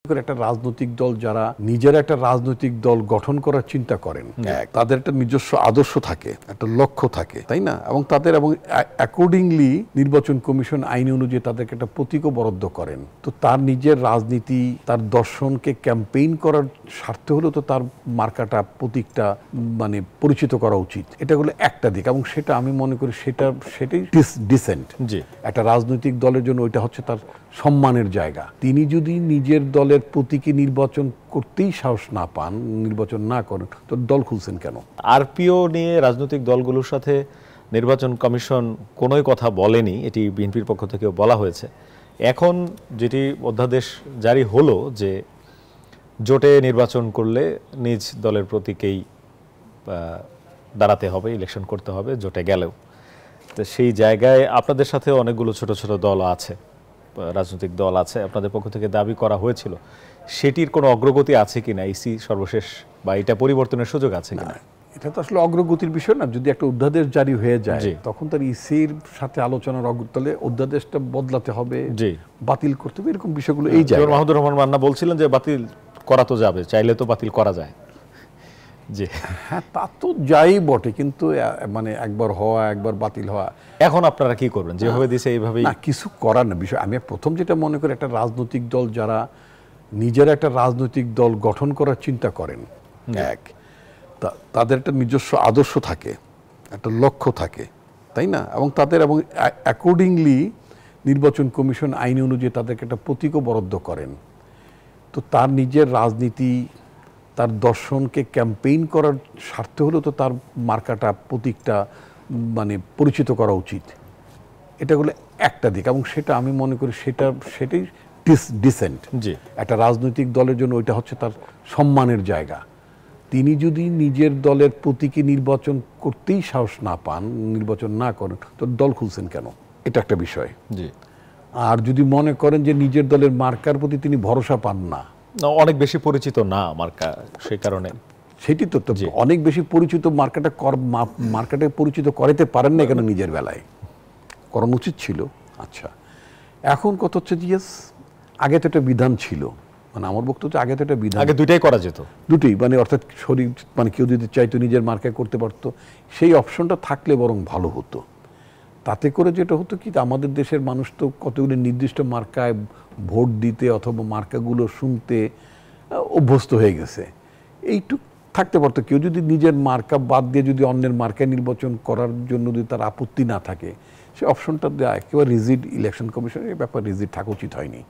একটা রাজনৈতিক দল যারা নিজের একটা রাজনৈতিক দল গঠন করার চিন্তা করেন, তাদের একটা নিজস্ব আদর্শ থাকে, একটা লক্ষ্য থাকে, তাই না? এবং তাদের অ্যাকর্ডিংলি নির্বাচন কমিশন আইন অনুযায়ী তাদেরকে একটা প্রতীকও বরাদ্দ করেন। তো তার নিজের রাজনীতি, তার দর্শনকে ক্যাম্পেইন করার স্বার্থে হলেও তো তার মার্কাটা, প্রতীকটা পরিচিত করা উচিত। এটা হলো একটা দিক, এবং সেটা আমি মনে করি সেটাই ডিসেন্ট। একটা রাজনৈতিক দলের জন্য ওইটা হচ্ছে তার সম্মানের জায়গা। তিনি যদি নিজের দলের প্রতীকী নির্বাচন করতেই সাহস না পান, নির্বাচন না করেন, তো দল খুলছেন কেন? আরপিও নিয়ে রাজনৈতিক দলগুলোর সাথে নির্বাচন কমিশন কোনোই কথা বলেনি, এটি বিএনপির পক্ষ থেকেও বলা হয়েছে। এখন যেটি অধ্যাদেশ জারি হলো যে জোটে নির্বাচন করলে নিজ দলের প্রতীকেই দাঁড়াতে হবে, ইলেকশন করতে হবে জোটে গেলেও। তো সেই জায়গায় আপনাদের সাথে অনেকগুলো ছোট ছোট দল আছে, রাজনৈতিক দল আছে, আপনাদের পক্ষ থেকে দাবি করা হয়েছিল, সেটির কোনো অগ্রগতি আছে কিনা ইসি সর্বশেষ, বা এটা পরিবর্তনের সুযোগ আছে কিনা? এটা তো আসলে অগ্রগতির বিষয় না। যদি একটা অধ্যাদেশ জারি হয়ে যায় তখন তার ইসির সাথে আলোচনার তাহলে অধ্যাদেশটা বদলাতে হবে, বাতিল করতে হবে, এরকম বিষয়গুলো এই জায়গায়। মাহমুদুর রহমান মান্না বলছিলেন যে বাতিল করা তো যাবে, চাইলে তো বাতিল করা যায়। জি হ্যাঁ, তা তো যাই বটে, কিন্তু একবার হওয়া, একবার বাতিল হওয়া। এখন আপনারা কি করবেন? যেভাবে দিছে এইভাবেই না, কিছু করার না। বিষয় আমি প্রথম যেটা মনে করি, একটা রাজনৈতিক দল যারা নিজের একটা রাজনৈতিক দল গঠন করার চিন্তা করেন, তাদের একটা নিজস্ব আদর্শ থাকে, একটা লক্ষ্য থাকে, তাই না? এবং তাদের অ্যাকর্ডিংলি নির্বাচন কমিশন আইন অনুযায়ী তাদেরকে একটা প্রতীকও বরাদ্দ করেন। তো তার নিজের রাজনীতি, তার দর্শনকে ক্যাম্পেইন করার স্বার্থে হলেও তো তার মার্কাটা, প্রতীকটা পরিচিত করা উচিত। এটা হলো একটা দিক, এবং সেটা আমি মনে করি সেটাই ডিসেন্ট। একটা রাজনৈতিক দলের জন্য ওইটা হচ্ছে তার সম্মানের জায়গা। তিনি যদি নিজের দলের প্রতীকী নির্বাচন করতেই সাহস না পান, নির্বাচন না করেন, তো দল খুলছেন কেন? এটা একটা বিষয়। আর যদি মনে করেন যে নিজের দলের মার্কার প্রতি তিনি ভরসা পান না, অনেক বেশি পরিচিত না মার্কা, সেই কারণে সেটি তো অনেক বেশি পরিচিত মার্কাটা পরিচিত করাতে পারেন না কেন? নিজের বেলায় করানো উচিত ছিল। আচ্ছা, এখন কত হচ্ছে যে আগে তো একটা বিধান ছিল, আমার বক্তব্য আগে তো একটা বিধান, আগে দুইটাই করা যেত, দুটোই অর্থাৎ শরীর কেউ যদি চাইতো নিজের মার্কায় করতে পারতো, সেই অপশনটা থাকলে বরং ভালো হতো। তাতে করে যেটা হতো কি, আমাদের দেশের মানুষ তো কতগুলো নির্দিষ্ট মার্কায় ভোট দিতে অথবা মার্কাগুলো শুনতে অভ্যস্ত হয়ে গেছে। এইটুক থাকতে পারতো। কেউ যদি নিজের মার্কা বাদ দিয়ে যদি অন্যের মার্কায় নির্বাচন করার জন্য যদি তার আপত্তি না থাকে, সে অপশনটা দেয়। একেবারে রিজিড ইলেকশন কমিশনের ব্যাপার রিজিড থাকা উচিত হয়নি।